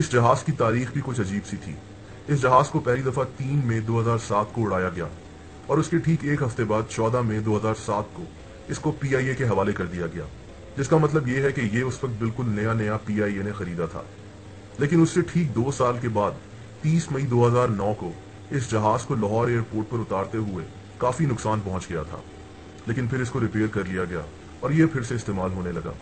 اس جہاز کی تاریخ بھی کچھ عجیب سی تھی۔ اس جہاز کو پہلی دفعہ 3 مئی 2007 کو اڑایا گیا اور اس کے ٹھیک ایک ہفتے بعد 14 مئی 2007 کو اس کو پی آئی اے کے حوالے کر دیا گیا، جس کا مطلب یہ ہے کہ یہ اس وقت بالکل نیا پی آئی اے نے خریدا تھا۔ لیکن اس سے ٹھیک 2 سال کے بعد 30 مئی 2009 کو اس جہاز کو لاہور ایئرپورٹ پر اتارتے ہوئے کافی نقصان پہنچ گیا تھا، لیکن پھر اس کو ریپیئر کر لیا گیا اور یہ پھر سے استعمال ہونے لگا۔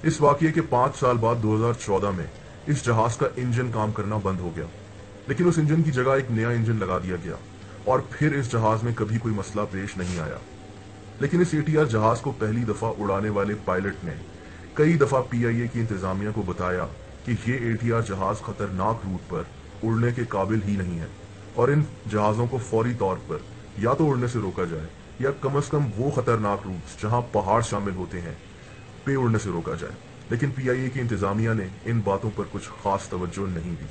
اس واقعے کے 5 سال بعد 2014 میں اس جہاز کا انجن کام کرنا بند ہو گیا، لیکن اس انجن کی جگہ ایک نیا انجن لگا دیا گیا اور پھر اس جہاز میں کبھی کوئی مسئلہ پیش نہیں آیا۔ لیکن اس اے ٹی آر جہاز کو پہلی دفعہ اڑانے والے پائلٹ نے کئی دفعہ پی آئی اے کی انتظامیہ کو بتایا کہ یہ اے ٹی آر جہاز خطرناک روٹ پر اڑنے کے قابل ہی نہیں ہے اور ان جہازوں کو فوری طور پر یا تو اڑنے سے روکا جائے یا کم از کم وہ خطرناک روٹس جہاں پہاڑ شامل ہوتے ہیں پہ اڑنے سے روکا جائے۔ لیکن پی آئی اے کی انتظامیہ نے ان باتوں پر کچھ خاص توجہ نہیں دی۔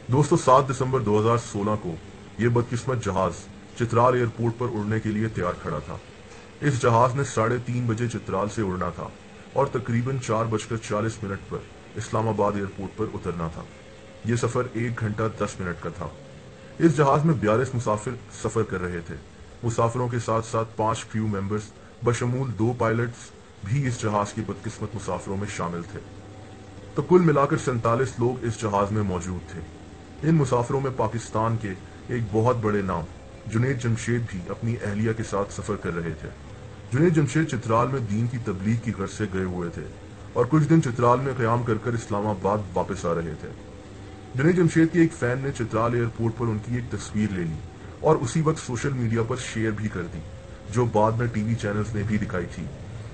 دوستو، 7 دسمبر 2016 کو یہ بدقسمت جہاز چترال ایئرپورٹ پر اڑنے کے لیے تیار کھڑا تھا۔ اس جہاز نے 3:30 بجے چترال سے اڑنا تھا اور تقریباً 4:40 پر اسلام آباد ایئرپورٹ پر اترنا تھا۔ یہ سفر 1 گھنٹہ 10 منٹ کا تھا۔ اس جہاز میں 42 مسافر سفر کر رہے تھے۔ مسافروں کے ساتھ ساتھ 5 کریو ممبرز بشمول 2 پائلٹس بھی اس جہاز کے بدقسمت مسافروں میں شامل تھے۔ تو کل ملا کر 47 لوگ اس جہاز میں موجود تھے۔ ان مسافروں میں پاکستان کے ایک بہت بڑے نام جنید جمشید بھی اپنی اہلیہ کے ساتھ سفر کر رہے تھے۔ جنید جمشید چترال میں دین کی تبلیغ کی غرض سے گئے ہوئے تھے اور کچھ دن چترال میں قیام کر اسلام آباد واپس آ رہے تھے۔ جنید جمشید کے ایک فین نے چترال ایئرپورٹ پر ان کی ایک تصویر لے لی اور اسی وقت سوشل میڈیا پر شیئر بھی کر دی، جو بعد میں ٹی وی چینلز نے بھی دکھائی تھی۔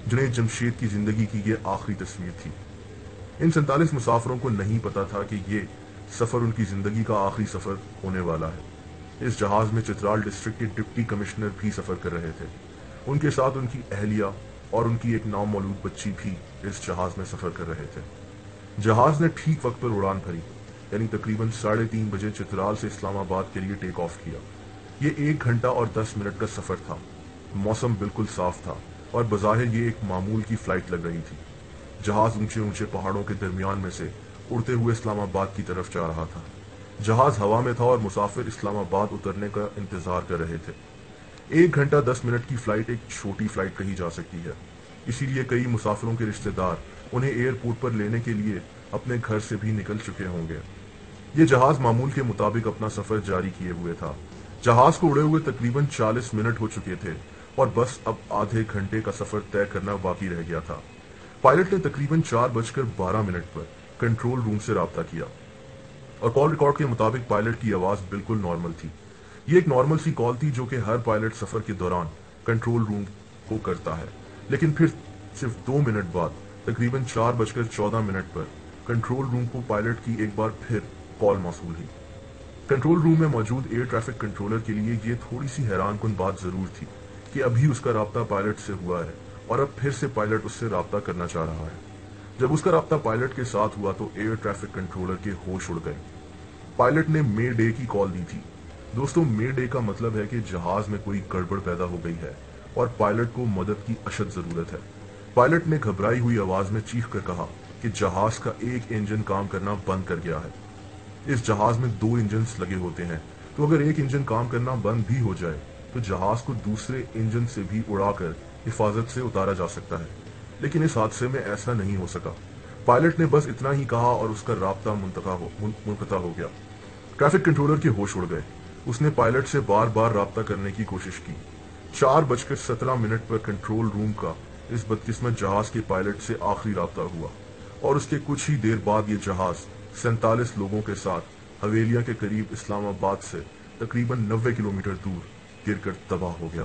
جنید جمشید کی زندگی کی یہ آخری تصویر تھی۔ ان 47 مسافروں کو نہیں پتا تھا کہ یہ سفر ان کی زندگی کا آخری سفر ہونے والا ہے۔ اس جہاز میں چترال ڈسٹرکٹ کے ڈپٹی کمشنر بھی سفر کر رہے تھے۔ ان کے ساتھ ان کی اہلیہ اور ان کی ایک نامولود بچی بھی اس جہاز میں سفر کر رہے تھے۔ جہاز نے ٹھیک وقت پر اڑان بھری، یعنی تقریباً 3:30 بجے چترال سے اسلام آباد کے لیے ٹیک آف کیا۔ یہ 1 گھنٹہ اور 10 منٹ کا سفر تھا۔ موسم بالکل صاف تھا اور بظاہر یہ ایک معمول کی فلائٹ لگ رہی تھی۔ جہاز اونچے اونچے پہاڑوں کے درمیان میں سے اڑتے ہوئے اسلام آباد کی طرف جا رہا تھا۔ جہاز ہوا میں تھا اور مسافر اسلام آباد اترنے کا انتظار کر رہے تھے۔ 1 گھنٹہ 10 منٹ کی فلائٹ ایک چھوٹی فلائٹ کہی جا سکتی ہے، اسی لیے کئی مسافروں کے رشتہ دار انہیں ایئرپورٹ پر لینے کے لیے اپنے گھر سے بھی نکل چکے ہوں گے۔ یہ جہاز معمول کے مطابق اپنا سفر جاری کیے ہوئے تھا۔ جہاز کو اڑے ہوئے تقریباً 40 منٹ ہو چکے تھے اور بس اب آدھے گھنٹے کا سفر طے کرنا باقی رہ گیا تھا۔ پائلٹ نے تقریباً 4:12 پر کنٹرول روم سے رابطہ کیا اور کال ریکارڈ کے مطابق پائلٹ کی آواز بالکل نارمل تھی۔ یہ ایک نارمل سی کال تھی جو کہ ہر پائلٹ سفر کے دوران کنٹرول روم کو کرتا ہے، لیکن پھر صرف 2 منٹ بعد تقریباً 4:14 پر کنٹرول روم کو پائلٹ کی ایک بار پھر کال موصول ہوئی۔ کنٹرول روم میں موجود ایئر ٹریفک کنٹرولر کے لیے یہ تھوڑی سی حیران کن بات ضرور تھی کہ ابھی اس کا رابطہ پائلٹ سے ہوا ہے اور اب پھر سے پائلٹ اس سے رابطہ کرنا چاہ رہا ہے۔ جب اس کا رابطہ پائلٹ کے ساتھ ہوا تو ایئر ٹریفک کنٹرولر کے ہوش اڑ گئے۔ پائلٹ نے مے ڈے کی کال دی تھی۔ دوستو، مے ڈے کا مطلب ہے کہ جہاز میں کوئی گڑبڑ پیدا ہو گئی ہے اور پائلٹ کو مدد کی اشد ضرورت ہے۔ پائلٹ نے گھبرائی ہوئی آواز میں چیخ کر کہا کہ جہاز کا ایک انجن کام کرنا بند کر گیا ہے۔ اس جہاز میں 2 انجنز لگے ہوتے ہیں، تو اگر ایک انجن کام کرنا بند بھی ہو جائے تو جہاز کو دوسرے انجن سے بھی اڑا کر حفاظت سے اتارا جا سکتا ہے، لیکن اس حادثے میں ایسا نہیں ہو سکا۔ پائلٹ نے بس اتنا ہی کہا اور اس کا رابطہ منقطع ہو گیا۔ ٹریفک کنٹرولر کے ہوش اڑ گئے۔ اس نے پائلٹ سے بار بار رابطہ کرنے کی کوشش کی۔ 4:17 پر کنٹرول روم کا اس بدقسمت جہاز کے پائلٹ سے آخری رابطہ ہوا اور اس کے کچھ ہی دیر بعد یہ جہاز 47 لوگوں کے ساتھ حویلیہ کے قریب اسلام آباد سے تقریباً 90 کلومیٹر دور گر کر تباہ ہو گیا۔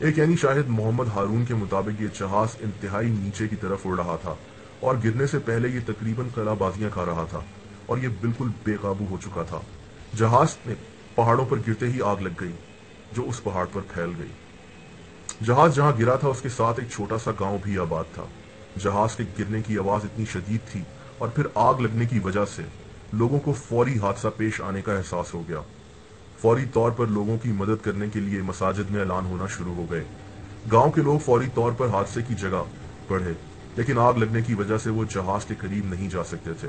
ایک یعنی شاہد محمد ہارون کے مطابق یہ جہاز انتہائی نیچے کی طرف اڑ رہا تھا اور گرنے سے پہلے یہ تقریباً قلعہ بازیاں کھا رہا تھا اور یہ بالکل بے قابو ہو چکا تھا۔ جہاز میں پہاڑوں پر گرتے ہی آگ لگ گئی جو اس پہاڑ پر پھیل گئی۔ جہاز جہاں گرا تھا اس کے ساتھ ایک چھوٹا سا گاؤں بھی آباد تھا۔ جہاز کے گرنے کی آواز اتنی شدید تھی اور پھر آگ لگنے کی وجہ سے لوگوں کو فوری حادثہ پیش آنے کا احساس ہو گیا۔ فوری طور پر لوگوں کی مدد کرنے کے لیے مساجد میں اعلان ہونا شروع ہو گئے۔ گاؤں کے لوگ فوری طور پر حادثے کی جگہ بڑھے، لیکن آگ لگنے کی وجہ سے وہ جہاز کے قریب نہیں جا سکتے تھے۔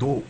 2